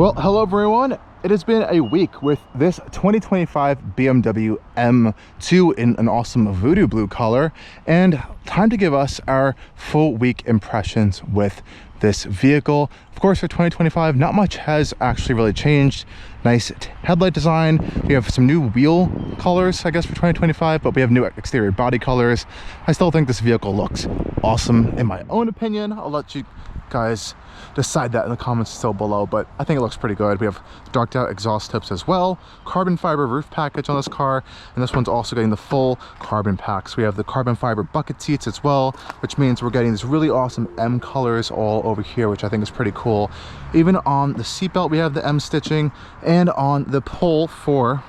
Well, hello everyone. It has been a week with this 2025 BMW M2 in an awesome Voodoo Blue color, and time to give us our full week impressions with this vehicle. Of course, for 2025, not much has actually really changed. Nice headlight design. We have some new wheel colors, I guess, for 2025, but we have new exterior body colors. I still think this vehicle looks awesome in my own opinion. I'll let you guys decide that in the comments still below, but I think it looks pretty good. We have darked out exhaust tips as well, carbon fiber roof package on this car, and this one's also getting the full carbon packs. We have the carbon fiber bucket seats as well, which means we're getting these really awesome M colors all over here, which I think is pretty cool. Even on the seatbelt we have the M stitching, and on the pull for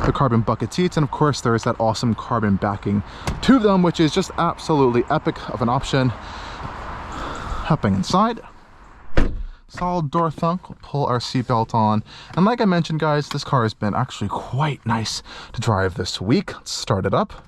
the carbon bucket seats, and of course there is that awesome carbon backing to them, which is just absolutely epic of an option. Hopping inside, solid door thunk, we'll pull our seatbelt on, and like I mentioned guys, this car has been actually quite nice to drive this week. Let's start it up.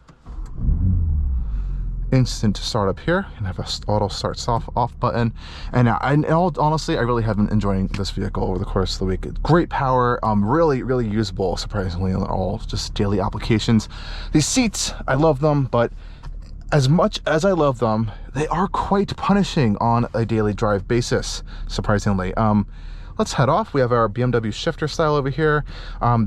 Instant start up here, and have a auto start off button, and honestly I really have been enjoying this vehicle over the course of the week. Great power, really usable surprisingly in all just daily applications. These seats, I love them, but as much as I love them, they are quite punishing on a daily drive basis, surprisingly. Let's head off. We have our BMW shifter style over here.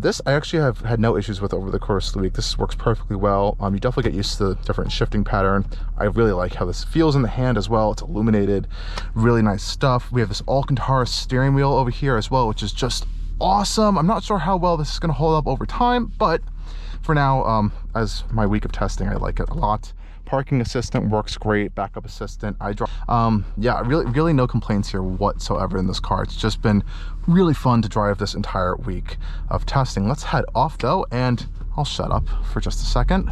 This I actually have had no issues with over the course of the week. This works perfectly well. You definitely get used to the different shifting pattern. I really like how this feels in the hand as well. It's illuminated, really nice stuff. We have this Alcantara steering wheel over here as well, which is just awesome. I'm not sure how well this is going to hold up over time, but for now, as my week of testing, I like it a lot. Parking assistant works great, backup assistant, yeah, really no complaints here whatsoever in this car. It's just been really fun to drive this entire week of testing. Let's head off though, and I'll shut up for just a second.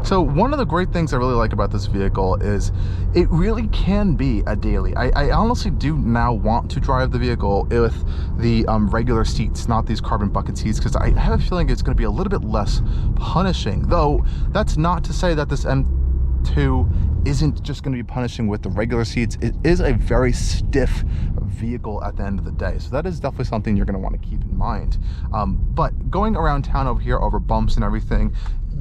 So one of the great things I really like about this vehicle is it really can be a daily. I honestly do now want to drive the vehicle with the regular seats, not these carbon bucket seats, because I have a feeling it's going to be a little bit less punishing. Though that's not to say that this M2 isn't just going to be punishing with the regular seats. It is a very stiff vehicle at the end of the day, so that is definitely something you're going to want to keep in mind. But going around town over here over bumps and everything,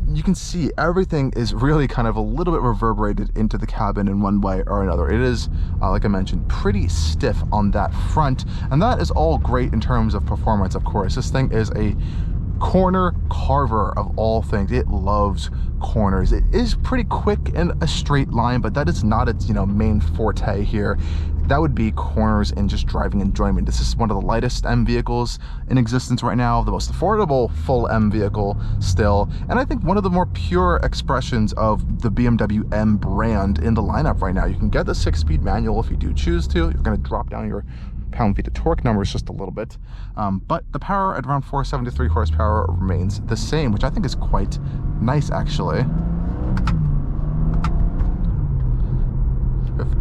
you can see everything is really kind of a little bit reverberated into the cabin in one way or another. It is, like I mentioned, pretty stiff on that front, and that is all great in terms of performance. Of course, this thing is a corner carver of all things. It loves corners. It is pretty quick in a straight line, but that is not its main forte here. That would be corners and just driving enjoyment. This is one of the lightest M vehicles in existence right now, the most affordable full M vehicle still, and I think one of the more pure expressions of the BMW M brand in the lineup right now. You can get the 6-speed manual if you do choose to. You're going to drop down your pound-feet of torque numbers just a little bit, but the power at around 473 horsepower remains the same, which I think is quite nice actually.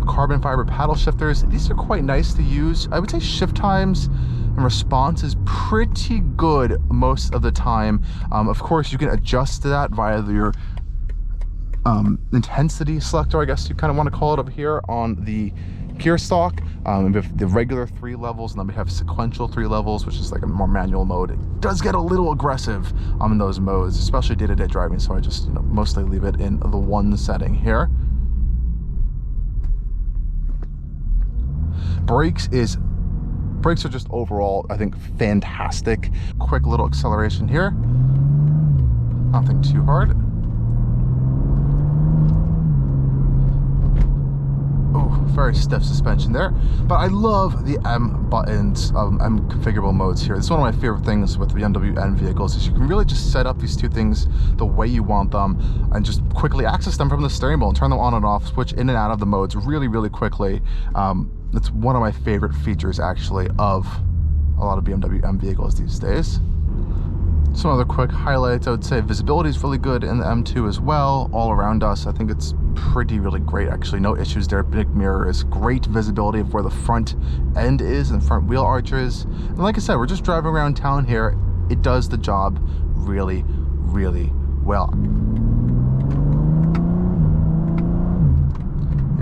Carbon fiber paddle shifters, these are quite nice to use. I would say shift times and response is pretty good most of the time. Of course, you can adjust to that via your intensity selector, I guess you kind of want to call it, up here on the gear stalk. We have the regular 3 levels, and then we have sequential 3 levels, which is like a more manual mode. It does get a little aggressive in those modes, especially day-to-day driving, so I just mostly leave it in the 1 setting here. Brakes are just overall, I think, fantastic. Quick little acceleration here. Nothing too hard. Oh, very stiff suspension there. But I love the M buttons, M configurable modes here. This is one of my favorite things with the BMW M vehicles, is you can really just set up these 2 things the way you want them and just quickly access them from the steering wheel and turn them on and off, switch in and out of the modes really quickly. It's one of my favorite features actually of a lot of BMW M vehicles these days. Some other quick highlights, I would say visibility is really good in the M2 as well. All around us, I think it's really great actually. No issues there. Big mirrors, great visibility of where the front end is and front wheel arches. And like I said, we're just driving around town here. It does the job really well.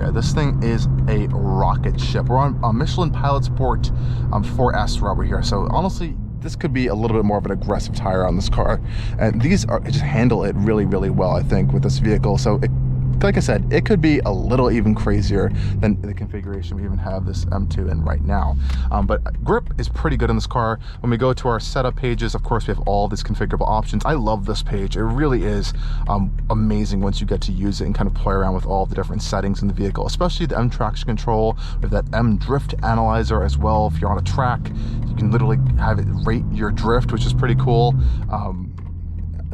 area. This thing is a rocket ship. We're on a Michelin Pilot Sport 4S rubber here, so honestly this could be a little bit more of an aggressive tire on this car, and these are just handle it really, really well, I think, with this vehicle. So like I said, it could be a little even crazier than the configuration we even have this M2 in right now. But grip is pretty good in this car. When we go to our setup pages, of course, we have all these configurable options. I love this page. It really is amazing once you get to use it and kind of play around with all the different settings in the vehicle, especially the M traction control. We have that M drift analyzer as well. If you're on a track, you can literally have it rate your drift, which is pretty cool.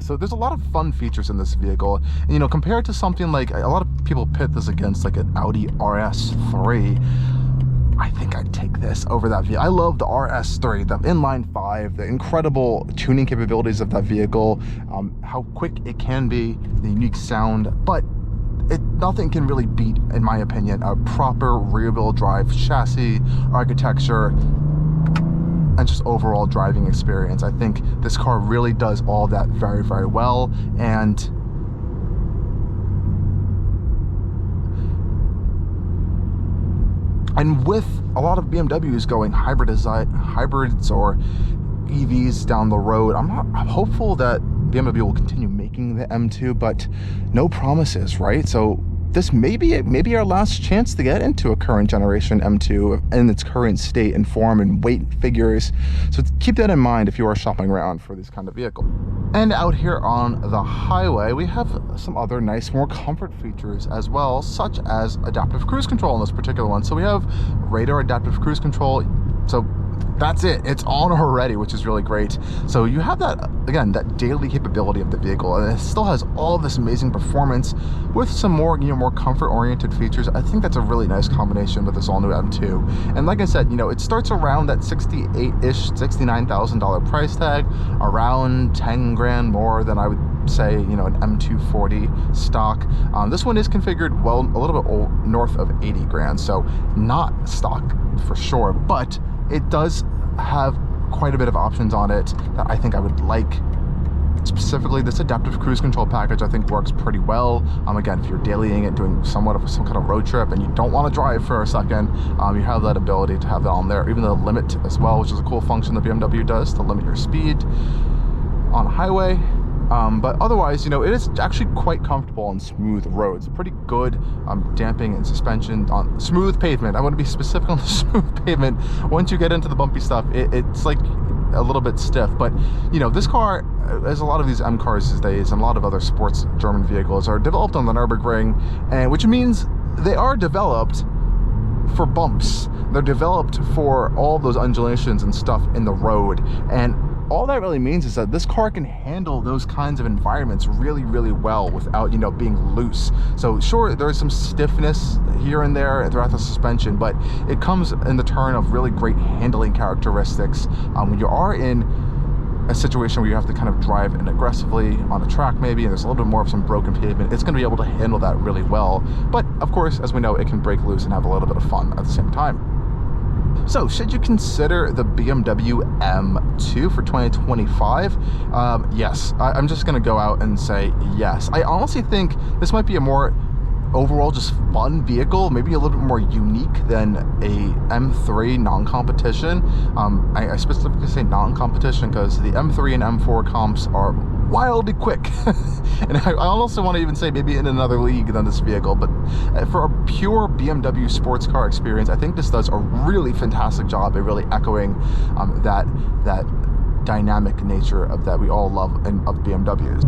So there's a lot of fun features in this vehicle, and you know, compared to something like, a lot of people pit this against like an Audi RS3. I think I'd take this over that vehicle. I love the RS3, the inline 5, the incredible tuning capabilities of that vehicle, how quick it can be, the unique sound, but nothing can really beat, in my opinion, a proper rear-wheel drive chassis, architecture, and just overall driving experience. I think this car really does all that very, very well. And with a lot of BMWs going hybrids or EVs down the road, I'm hopeful that BMW will continue making the M2, but no promises, right? So this may be our last chance to get into a current generation M2 in its current state and form and weight figures. So keep that in mind if you are shopping around for this kind of vehicle. And out here on the highway, we have some other nice, more comfort features as well, such as adaptive cruise control in this particular one. So we have radar adaptive cruise control. So that's it, it's on already, which is really great. So you have that, again, that daily capability of the vehicle, and it still has all this amazing performance with some more, you know, more comfort oriented features. I think that's a really nice combination with this all new M2. And like I said, you know, it starts around that $68-ish, $69,000 price tag, around 10 grand more than I would say, you know, an M240 stock. This one is configured well a little bit north of 80 grand, so not stock for sure, but it does have quite a bit of options on it that I think I would like. Specifically, this adaptive cruise control package I think works pretty well. Again, if you're dailying it, doing some kind of road trip, and you don't want to drive for a second, you have that ability to have that on there. Even the limit as well, which is a cool function that BMW does to limit your speed on a highway. But otherwise, you know, it is actually quite comfortable on smooth roads. Pretty good damping and suspension on smooth pavement. I want to be specific on the smooth pavement. Once you get into the bumpy stuff, it's like a little bit stiff. But, you know, this car, as a lot of these M cars these days, and a lot of other sports German vehicles, are developed on the Nürburgring, and which means they are developed for bumps. They're developed for all those undulations and stuff in the road. And all that really means is that this car can handle those kinds of environments really, really well without, you know, being loose. So sure, there's some stiffness here and there throughout the suspension, but it comes in the turn of really great handling characteristics. When you are in a situation where you have to kind of drive in aggressively on a track maybe, and there's a little bit more of some broken pavement, it's going to be able to handle that really well. But of course, as we know, it can break loose and have a little bit of fun at the same time. So, should you consider the BMW M2 for 2025? Yes, I'm just going to go out and say yes. I honestly think this might be a more overall just fun vehicle, maybe a little bit more unique than a M3 non-competition. I specifically say non-competition because the M3 and M4 comps are wildly quick. And I also want to even say maybe in another league than this vehicle, but for a pure BMW sports car experience, I think this does a really fantastic job at really echoing that dynamic nature of that we all love of BMWs.